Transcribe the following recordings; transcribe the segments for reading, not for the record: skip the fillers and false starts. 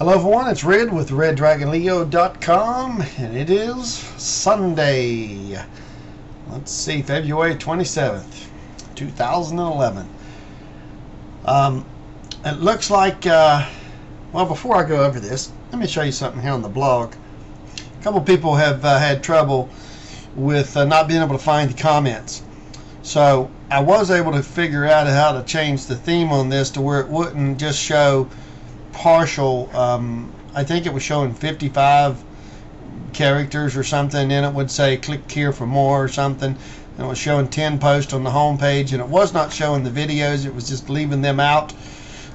Hello everyone, it's Red with RedDragonLeo.com, and it is Sunday. Let's see, February 27th, 2011. It looks like, well, before I go over this, let me show you something here on the blog. A couple people have had trouble with not being able to find the comments. So I was able to figure out how to change the theme on this to where it wouldn't just show partial. I think it was showing 55 characters or something, and it would say click here for more or something, and it was showing 10 posts on the home page, and it was not showing the videos, it was just leaving them out.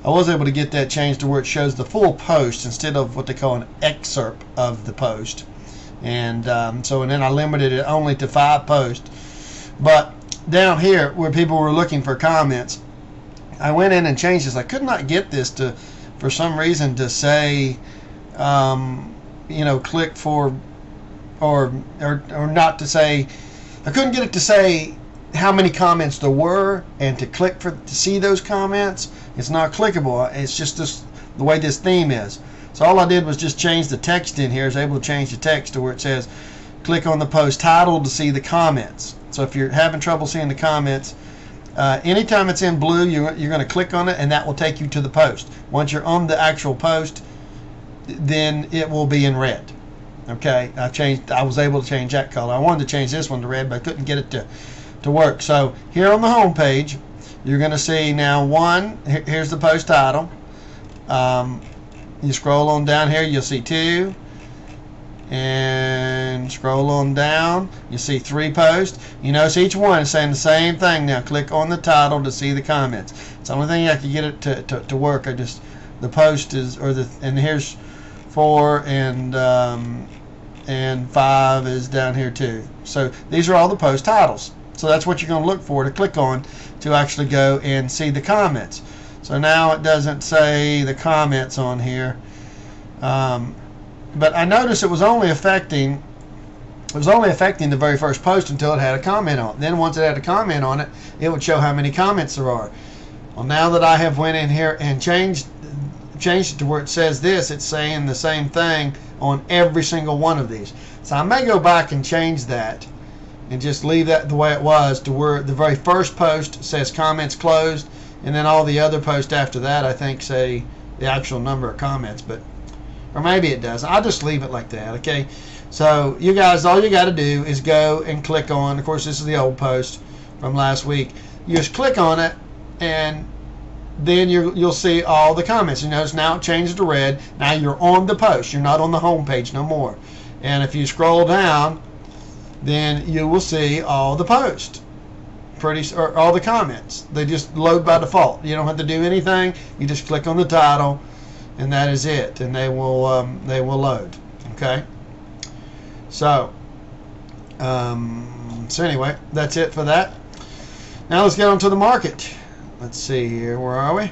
I was able to get that changed to where it shows the full post instead of what they call an excerpt of the post, and then I limited it only to 5 posts. But down here where people were looking for comments, I went in and changed this. I could not get this to, for some reason, to say click for, or not to say, I couldn't get it to say how many comments there were and to click to see those comments. It's not clickable. It's just the way this theme is. So all I did was just change the text in here. I was able to change the text to where it says click on the post title to see the comments. So if you're having trouble seeing the comments, anytime it's in blue, you're going to click on it, and that will take you to the post. Once you're on the actual post, then it will be in red. Okay, I was able to change that color. I wanted to change this one to red, but I couldn't get it to work. So here on the home page, you're going to see now here's the post title. You scroll on down here, you'll see 2. And scroll on down, you see 3 posts. You notice each one is saying the same thing. Now click on the title to see the comments. It's the only thing I can get it to work. The post is, and here's 4 and 5 is down here too. So these are all the post titles. So that's what you're going to look for to click on to actually go and see the comments. So now it doesn't say the comments on here. But I noticed it was only affecting the very first post until it had a comment on it. Then once it had a comment on it, it would show how many comments there are. Well, now that I have went in here and changed it to where it says this, it's saying the same thing on every single one of these. So I may go back and change that and just leave that the way it was, to where the very first post says comments closed, and then all the other posts after that I think say the actual number of comments, or maybe it does. I'll just leave it like that, okay? So you guys, all you got to do is go and click on, of course this is the old post from last week. You just click on it, and then you'll see all the comments. You notice now it changes to red. Now you're on the post. You're not on the home page no more. And if you scroll down, then you will see all the posts. Or all the comments. They just load by default. You don't have to do anything. You just click on the title, and that is it, and they will load. Okay, so anyway, that's it for that. Now let's get on to the market. Let's see here, where are we?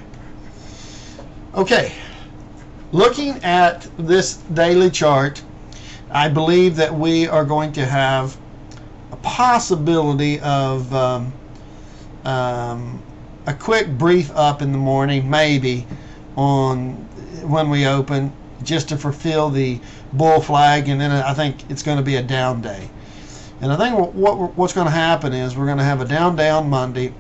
Okay, looking at this daily chart, I believe that we are going to have a possibility of a quick brief up in the morning, maybe when we open, just to fulfill the bull flag, and then I think it's going to be a down day. And I think what's going to happen is we're going to have a down day on Monday,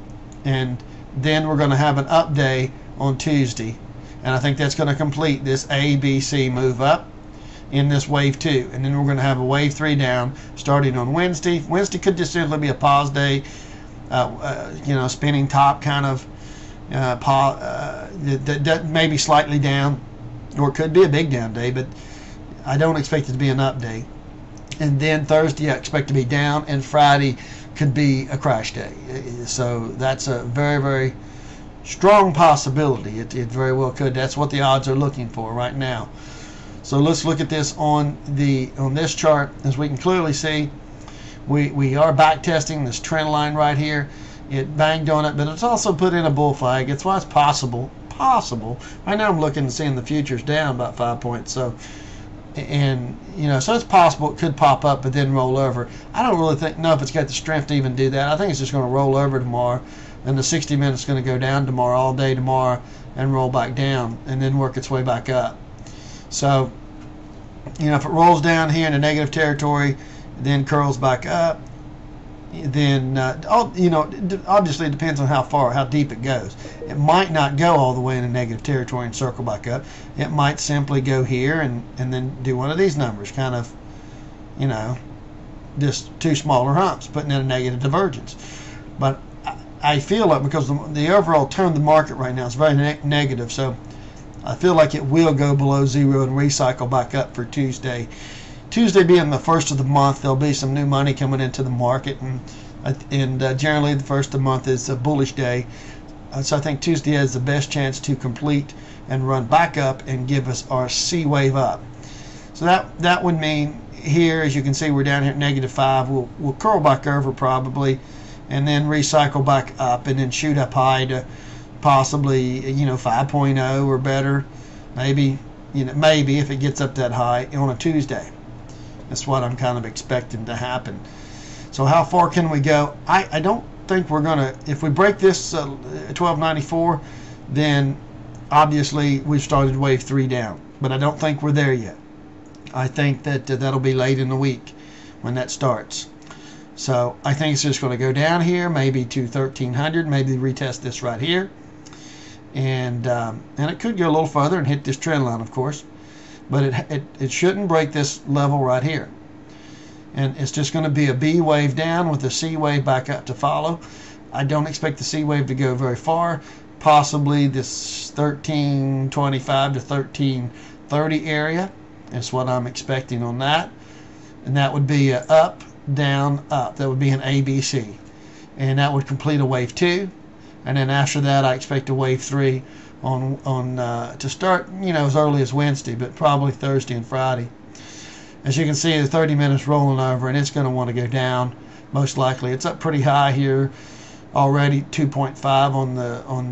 and then we're going to have an up day on Tuesday, and I think that's going to complete this ABC move up in this wave 2, and then we're going to have a wave 3 down starting on Wednesday. Wednesday could just simply be a pause day, spinning top kind of that may be slightly down, or it could be a big down day, but I don't expect it to be an up day. And then Thursday I expect to be down, and Friday could be a crash day. So that's a very, very strong possibility. It very well could. That's what the odds are looking for right now. So let's look at this on this chart. As we can clearly see, we are back testing this trend line right here. It banged on it, but it's also put in a bull flag. It's why it's possible. Right now I'm looking and seeing the futures down about 5 points. So it's possible it could pop up but then roll over. I don't really know if it's got the strength to even do that. I think it's just going to roll over tomorrow, and the 60 minutes is going to go down tomorrow, all day tomorrow, and roll back down, and then work its way back up. So, you know, if it rolls down here into negative territory, then curls back up, then you know, obviously it depends on how deep it goes. It might not go all the way into negative territory and circle back up. It might simply go here and then do one of these numbers, kind of, you know, just two smaller humps, putting in a negative divergence. But I feel like, because the overall tone of the market right now is very negative, so I feel like it will go below zero and recycle back up for Tuesday. Tuesday being the first of the month, there'll be some new money coming into the market, and generally the first of the month is a bullish day. So I think Tuesday has the best chance to complete and run back up and give us our C wave up. So that would mean here, as you can see, we're down here at -5. We'll curl back over probably, and then recycle back up, and then shoot up high to possibly, you know, 5.0 or better. Maybe, you know, maybe if it gets up that high on a Tuesday. That's what I'm kind of expecting to happen. So how far can we go? I don't think we're going to, if we break this 1294, then obviously we've started wave 3 down. But I don't think we're there yet. I think that that'll be late in the week when that starts. So I think it's just going to go down here, maybe to 1300, maybe retest this right here. And it could go a little further and hit this trend line, of course. But it shouldn't break this level right here. And it's just going to be a B wave down with a C wave back up to follow. I don't expect the C wave to go very far. Possibly this 1325 to 1330 area. That's what I'm expecting on that. And that would be a up, down, up. That would be an ABC. And that would complete a wave 2. And then after that, I expect a wave 3 to start, you know, as early as Wednesday, but probably Thursday and Friday. As you can see, the 30 minutes rolling over, and it's going to want to go down. Most likely, it's up pretty high here already, 2.5 on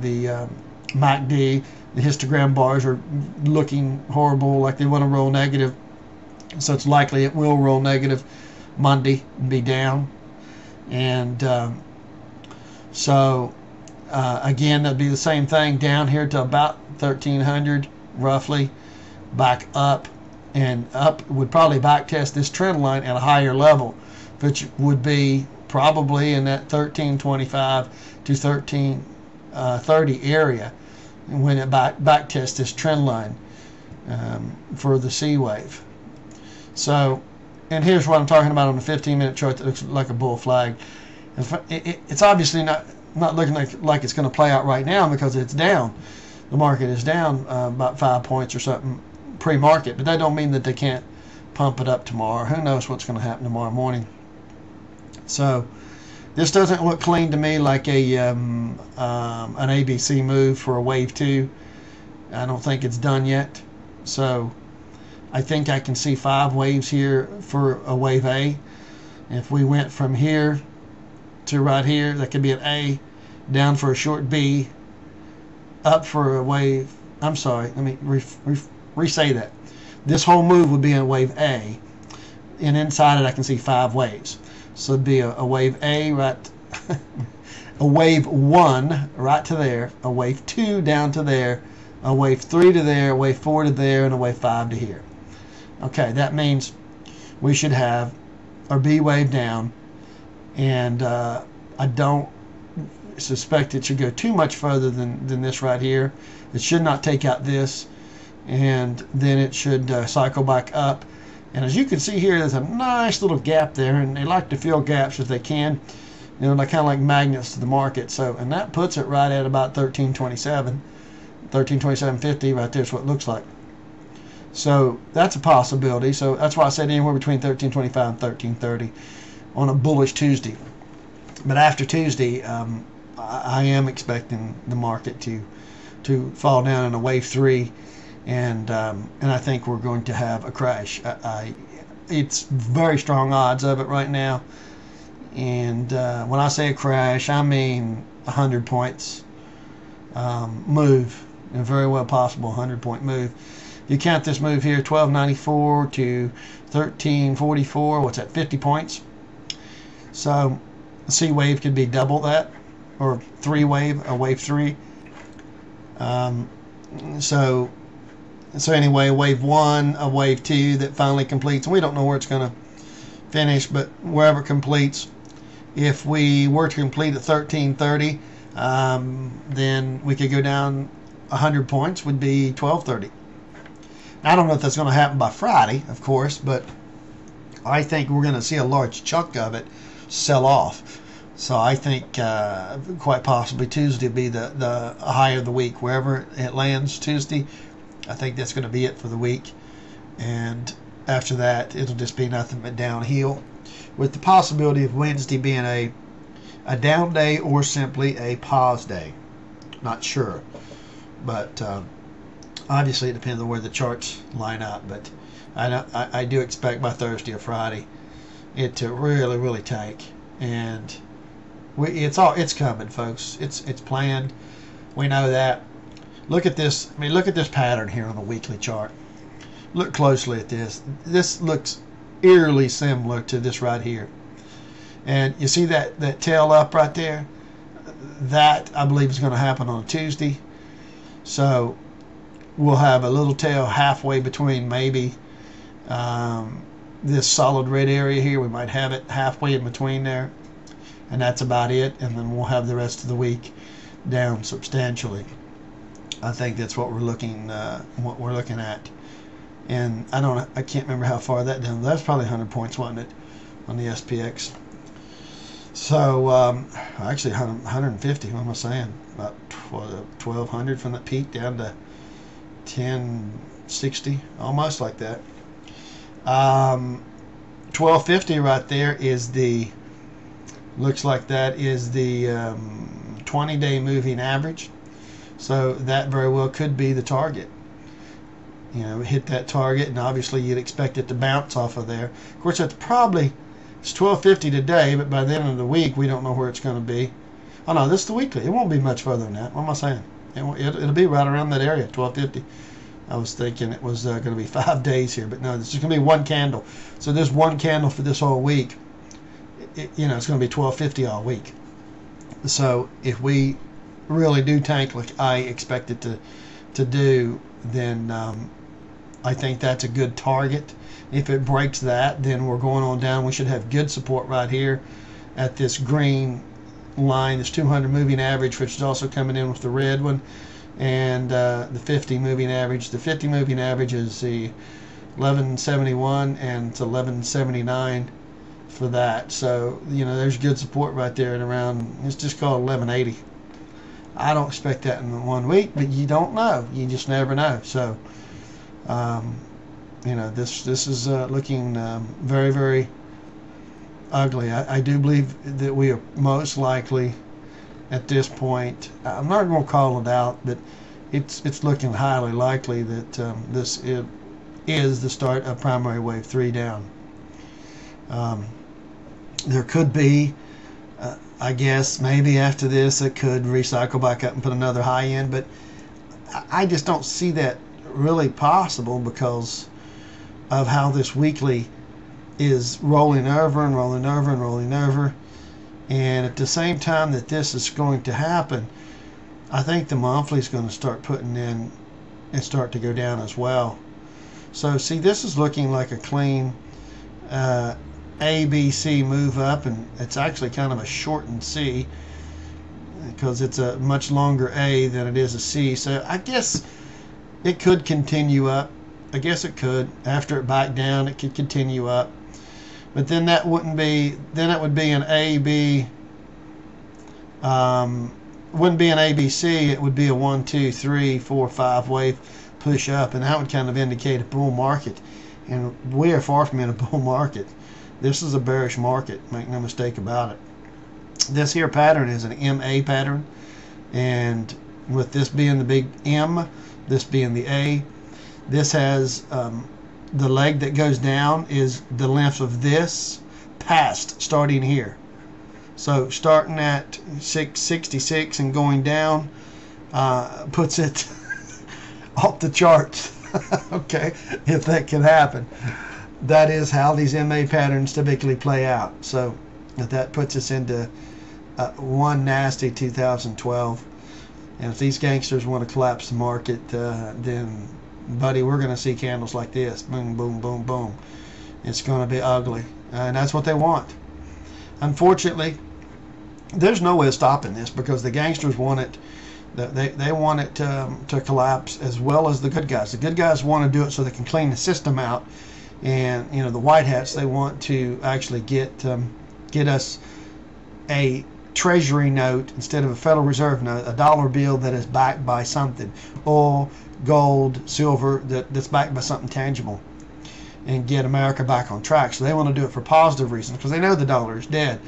the MACD. The histogram bars are looking horrible, like they want to roll negative. So it's likely it will roll negative Monday and be down. And again, that'd be the same thing down here to about 1300 roughly, back up, and up would probably back test this trend line at a higher level, which would be probably in that 1325 to 1330 area when it back tests this trend line for the C wave. So, and here's what I'm talking about on the 15-minute chart that looks like a bull flag. It's obviously not looking like it's going to play out right now because it's down. The market is down about 5 points or something pre-market, but that don't mean that they can't pump it up tomorrow. Who knows what's going to happen tomorrow morning? So this doesn't look clean to me like an ABC move for a wave 2. I don't think it's done yet. So I think I can see 5 waves here for a wave A. If we went from here to right here, that could be an A, down for a short B, up for a wave. I'm sorry, let me re-say that. This whole move would be a wave A, and inside it I can see 5 waves. So it'd be a wave A right, a wave 1 right to there, a wave 2 down to there, a wave 3 to there, a wave 4 to there, and a wave 5 to here. Okay, that means we should have our B wave down, and I don't suspect it should go too much further than this right here. It should not take out this, and then it should cycle back up. And as you can see here, there's a nice little gap there, and they like to fill gaps if they can. You know, they're kind of like magnets to the market. So, and that puts it right at about 1327, 1327.50 right there is what it looks like. So that's a possibility. So that's why I said anywhere between 1325 and 1330 on a bullish Tuesday. But after Tuesday, I am expecting the market to fall down in a wave 3, and I think we're going to have a crash. It's very strong odds of it right now, and when I say a crash, I mean 100 points move, and very well possible 100-point move. You count this move here, 1294 to 1344. What's that? 50 points. So the C wave could be double that, or a wave 3. So So anyway, wave 1, a wave 2 that finally completes. We don't know where it's going to finish, but wherever it completes, if we were to complete at 1330, then we could go down 100 points, would be 1230. I don't know if that's going to happen by Friday, of course, but I think we're going to see a large chunk of it sell off. So I think quite possibly Tuesday will be the high of the week. Wherever it lands Tuesday, I think that's going to be it for the week. And after that, it'll just be nothing but downhill, with the possibility of Wednesday being a down day or simply a pause day. Not sure. But obviously it depends on where the charts line up. But I do expect by Thursday or Friday it to really tank. And it's coming, folks. It's planned. We know that. Look at this. I mean, look at this pattern here on the weekly chart. Look closely at this. This looks eerily similar to this right here. And you see that tail up right there? That, I believe, is going to happen on a Tuesday. So we'll have a little tail halfway between maybe this solid red area here. We might have it halfway in between there. And that's about it. And then we'll have the rest of the week down substantially. I think that's what we're looking at. And I can't remember how far that down. That's probably 100 points, wasn't it, on the SPX? So actually 150. What am I saying? About 1200 from the peak down to 1060, almost like that. 1250 right there is the. Looks like that is the 20-day moving average. So that very well could be the target. You know, hit that target, and obviously you'd expect it to bounce off of there. Of course, it's 1250 today, but by the end of the week, we don't know where it's going to be. Oh no, this is the weekly. It won't be much further than that. What am I saying? It'll be right around that area, 1250. I was thinking it was going to be 5 days here, but no, this is going to be one candle. So there's one candle for this whole week. It's going to be 1250 all week. So if we really do tank like I expect it to do, then I think that's a good target. If it breaks that, then we're going on down. We should have good support right here at this green line, this 200 moving average, which is also coming in with the red one, and the 50 moving average. The 50 moving average is the 1171 and it's 1179 for that. So there's good support right there at around, it's just called 1180. I don't expect that in 1 week, but you don't know. You just never know. So this is looking very ugly. I do believe that we are most likely at this point, I'm not going to call it out, but it's looking highly likely that this is the start of primary wave 3 down. There could be, I guess, maybe after this it could recycle back up and put another high in, but I just don't see that really possible because of how this weekly is rolling over and rolling over and rolling over. And at the same time that this is going to happen, I think the monthly is going to start putting in and start to go down as well. So see, this is looking like a clean ABC move up, and it's actually kind of a shortened C because it's a much longer A than it is a C. So I guess it could continue up. I guess it could. After it backed down, it could continue up. But then that wouldn't be, then it would be an AB, wouldn't be an ABC, it would be a 1, 2, 3, 4, 5 wave push up, and that would kind of indicate a bull market. And we are far from in a bull market. This is a bearish market, make no mistake about it. This here pattern is an MA pattern, and with this being the big M, this being the A, this has the leg that goes down is the length of this past starting here. So starting at 666 and going down puts it off the charts. Okay, if that can happen. That is how these MA patterns typically play out. So that puts us into one nasty 2012. And if these gangsters want to collapse the market, then buddy, we're going to see candles like this. Boom, boom, boom, boom. It's going to be ugly. And that's what they want. Unfortunately, there's no way of stopping this because the gangsters want it. They want it to collapse as well as the good guys. The good guys want to do it so they can clean the system out. And, you know, the white hats, they want to actually get us a treasury note instead of a Federal Reserve note, a dollar bill that is backed by something, oil, gold, silver, that's backed by something tangible, and get America back on track. So they want to do it for positive reasons because they know the dollar is dead.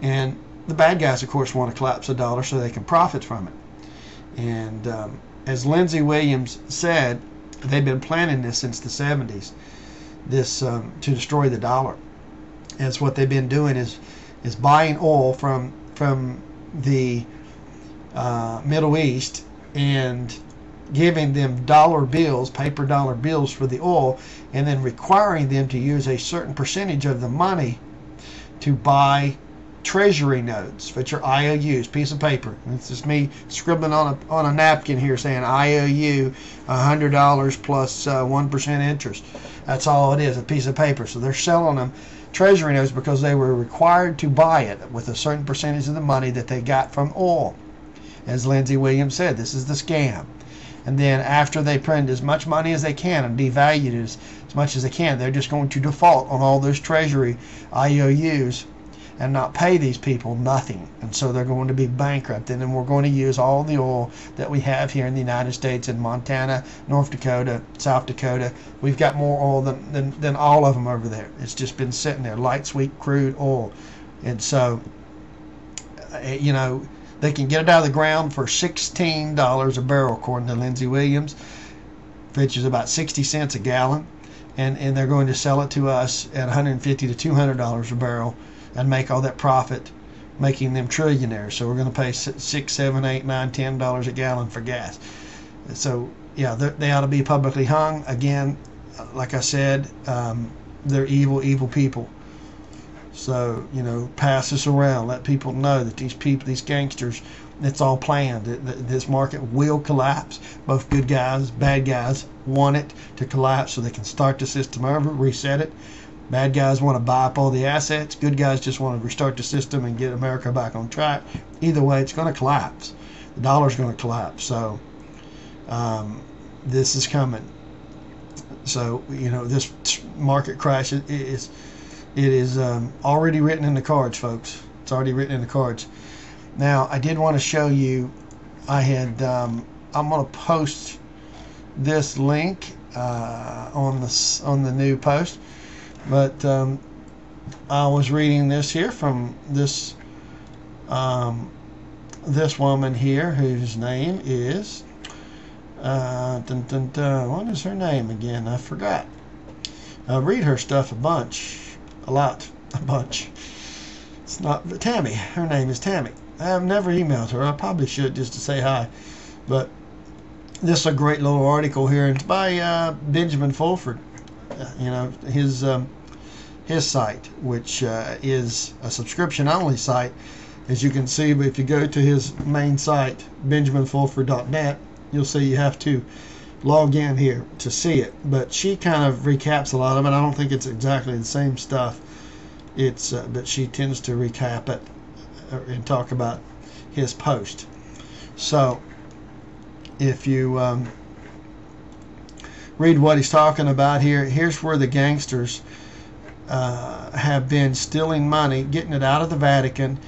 And the bad guys, of course, want to collapse the dollar so they can profit from it. And as Lindsey Williams said, they've been planning this since the 70s, this to destroy the dollar. And it's what they've been doing is buying oil from the Middle East and giving them dollar bills, paper dollar bills for the oil, and then requiring them to use a certain percentage of the money to buy treasury notes, which are IOUs, piece of paper. It's just me scribbling on a napkin here saying IOU $100 plus 1% interest. That's all it is, a piece of paper. So they're selling them treasury notes because they were required to buy it with a certain percentage of the money that they got from oil. As Lindsey Williams said, this is the scam. And then after they print as much money as they can and devalue it as much as they can, they're just going to default on all those treasury IOUs and not pay these people nothing. And so they're going to be bankrupt. And then we're going to use all the oil that we have here in the United States, in Montana, North Dakota, South Dakota. We've got more oil than all of them over there. It's just been sitting there, light sweet crude oil. And so, you know, they can get it out of the ground for $16 a barrel, according to Lindsey Williams, which is about 60 cents a gallon. And they're going to sell it to us at $150 to $200 a barrel and make all that profit, making them trillionaires. So we're going to pay $6, $7, $8, $9, $10 a gallon for gas. So yeah, they ought to be publicly hung. Again, like I said, they're evil people. So, you know, pass this around. Let people know that these people, these gangsters, it's all planned. This market will collapse. Both good guys, bad guys want it to collapse so they can start the system over, reset it. Bad guys want to buy up all the assets. Good guys just want to restart the system and get America back on track. Either way, it's going to collapse. The dollar's going to collapse. So this is coming. So, you know, this market crash is already written in the cards, folks. It's already written in the cards. Now, I did want to show you. I'm going to post this link on the new post. But I was reading this here from this this woman here, whose name is what is her name again? I forgot. I read her stuff a bunch. It's not Tammy. Her name is Tammy. I've never emailed her. I probably should, just to say hi. But this is a great little article here. It's by Benjamin Fulford. You know, his site, which is a subscription-only site, as you can see. But if you go to his main site, benjaminfulford.net, you'll see you have to log in here to see it. But she kind of recaps a lot of it. I don't think it's exactly the same stuff. It's but she tends to recap it and talk about his post. So if you read what he's talking about here, here's where the gangsters have been stealing money, getting it out of the Vatican,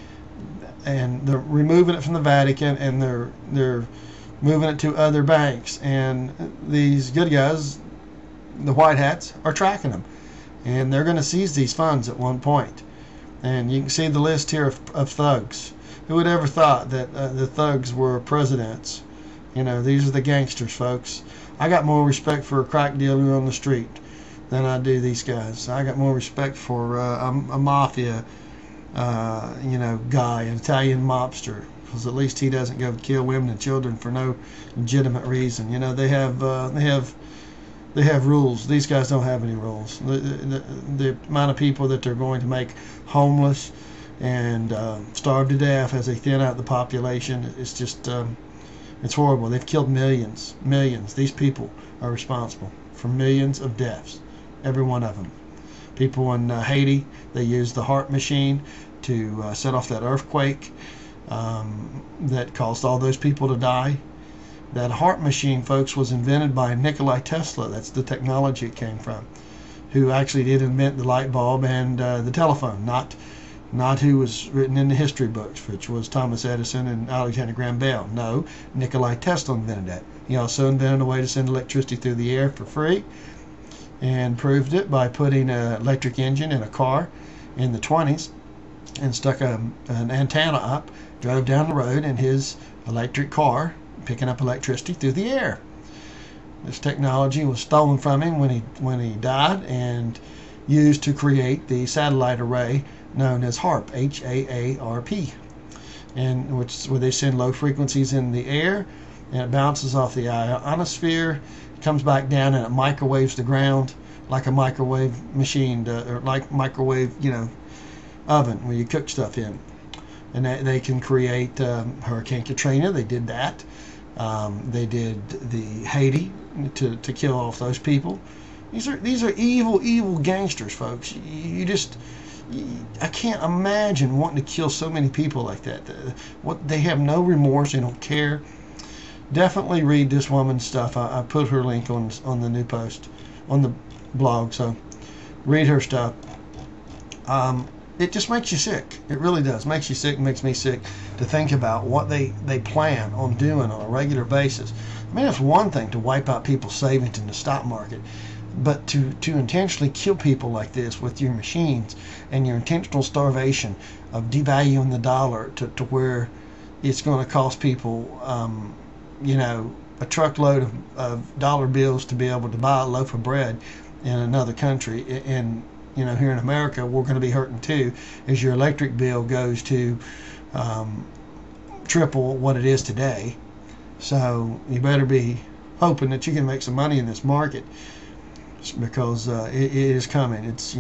and they're removing it from the Vatican, and they're moving it to other banks. And these good guys, the white hats, are tracking them, and they're going to seize these funds at one point. And you can see the list here of thugs. Who would ever thought that the thugs were presidents? You know, these are the gangsters, folks. I got more respect for a crack dealer on the street than I do these guys. I got more respect for a mafia, you know, guy, an Italian mobster, because at least he doesn't go kill women and children for no legitimate reason. You know, they have rules. These guys don't have any rules. The amount of people that they're going to make homeless and starve to death as they thin out the population, it's just It's horrible. They've killed millions. These people are responsible for millions of deaths, every one of them. People in Haiti, they used the heart machine to set off that earthquake that caused all those people to die. That heart machine, folks, was invented by Nikola Tesla. That's the technology it came from, who actually did invent the light bulb and the telephone, not who was written in the history books, which was Thomas Edison and Alexander Graham Bell. No, Nikola Tesla invented that. He also invented a way to send electricity through the air for free, and proved it by putting an electric engine in a car in the 20s and stuck an antenna up, drove down the road in his electric car, picking up electricity through the air. This technology was stolen from him when he died and used to create the satellite array known as HAARP, H-A-A-R-P, and where they send low frequencies in the air, and it bounces off the ionosphere, comes back down, and it microwaves the ground like a microwave machine, or like microwave, oven where you cook stuff in. And they can create Hurricane Katrina. They did that. They did the Haiti to kill off those people. These are evil gangsters, folks. I can't imagine wanting to kill so many people like that. They have no remorse. They don't care. Definitely read this woman's stuff. I put her link on the new post on the blog, so read her stuff. It just makes you sick. It really does. Makes you sick. Makes me sick to think about what they plan on doing on a regular basis. I mean, it's one thing to wipe out people's savings in the stock market, but to intentionally kill people like this with your machines and your intentional starvation of devaluing the dollar to where it's going to cost people, a truckload of dollar bills to be able to buy a loaf of bread in another country. And here in America, we're going to be hurting too, as your electric bill goes to triple what it is today. So you better be hoping that you can make some money in this market, because it is coming. It's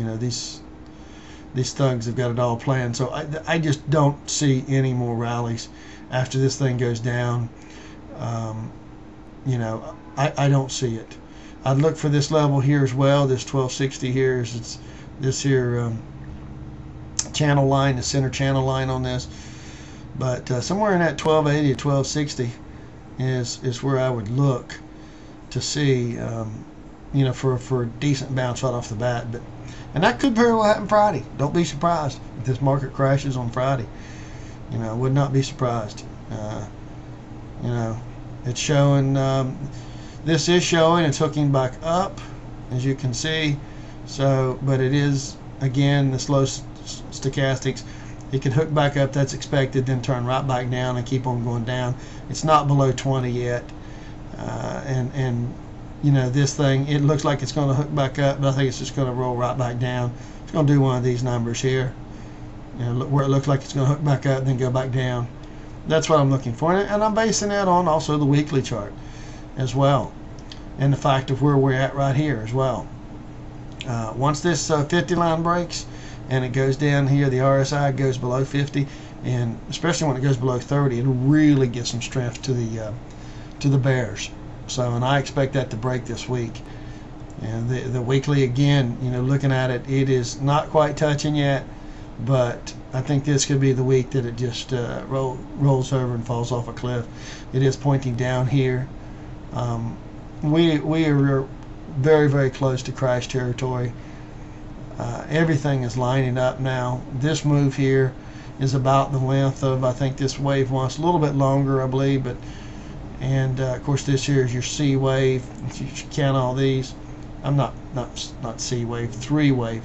these thugs have got it all planned. So I just don't see any more rallies after this thing goes down. I don't see it. I'd look for this level here as well. This 1260 here is this here channel line, the center channel line on this. But somewhere in that 1280 to 1260 is where I would look to see, for a decent bounce right off the bat. And that could very well happen Friday. Don't be surprised if this market crashes on Friday. I would not be surprised. It's showing, this is showing it's hooking back up, as you can see. So, but it is, again, the slow stochastics. It can hook back up, that's expected, then turn right back down and keep on going down. It's not below 20 yet. This thing, it looks like it's going to hook back up, but I think it's just going to roll right back down. It's going to do one of these numbers here, where it looks like it's going to hook back up, then go back down. That's what I'm looking for, and I'm basing that on also the weekly chart as well, and the fact of where we're at right here as well. Once this 50 line breaks and it goes down here, the RSI goes below 50, and especially when it goes below 30, it'll really get some strength to the bears. So, and I expect that to break this week. And the weekly, again, looking at it, it is not quite touching yet, but I think this could be the week that it just rolls over and falls off a cliff. It is pointing down here. We are very, very close to crash territory. Everything is lining up now. This move here is about the length of, I think this wave was a little bit longer, I believe, but of course this here is your C wave. If you count all these, I'm not C wave, 3 wave.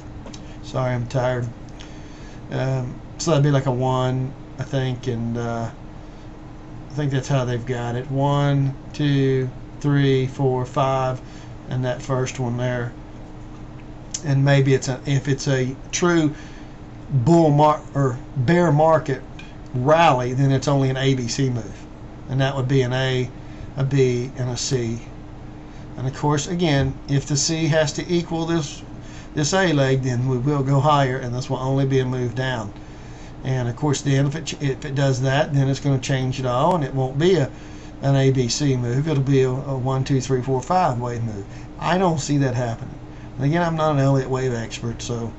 Sorry, I'm tired. So that'd be like a 1, I think, and I think that's how they've got it. 1, 2, 3, 4, 5, and that first one there. And maybe if it's a true or bear market rally, then it's only an ABC move, and that would be an A, a B, and a C. And of course, again, if the C has to equal this A leg, then we will go higher, and this will only be a move down. And of course, then if it does that, then it's going to change it all, and it won't be a an ABC move. It'll be a 1, 2, 3, 4, 5 wave move. I don't see that happening. And again, I'm not an Elliott wave expert, so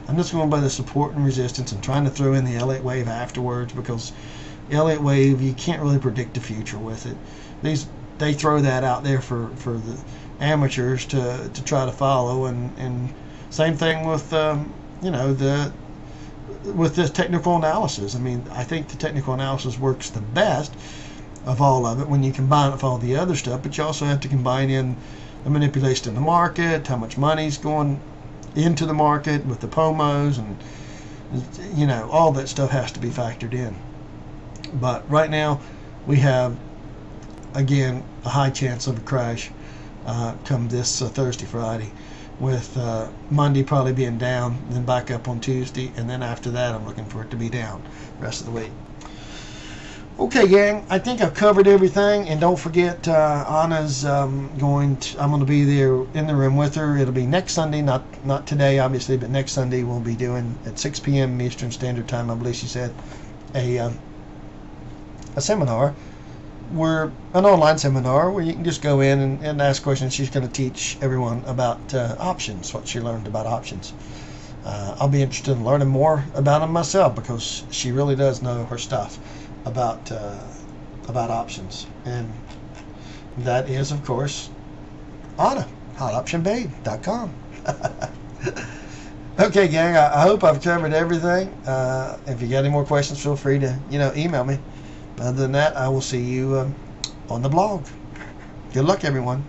I'm just going by the support and resistance and trying to throw in the Elliott wave afterwards, because Elliott wave, you can't really predict the future with it. They throw that out there for the amateurs to try to follow, and same thing with with this technical analysis. I mean, I think the technical analysis works the best of all of it when you combine it with all the other stuff, but you also have to combine in the manipulation in the market, how much money's going into the market with the POMOs, and all that stuff has to be factored in. But right now we have, again, a high chance of a crash come this Thursday, Friday, with Monday probably being down, then back up on Tuesday, and then after that I'm looking for it to be down the rest of the week. Okay, gang, I think I've covered everything, and don't forget, Anna's I'm going to be there in the room with her. It'll be next Sunday, not today, obviously, but next Sunday we'll be doing at 6 p.m. Eastern Standard Time, I believe she said, a seminar, an online seminar where you can just go in and ask questions. She's going to teach everyone about options, what she learned about options. I'll be interested in learning more about them myself, because she really does know her stuff about options, and that is, of course, Anna, hotoptionbabe.com. Okay, gang, I hope I've covered everything. If you got any more questions, feel free to email me. Other than that, I will see you on the blog. Good luck, everyone.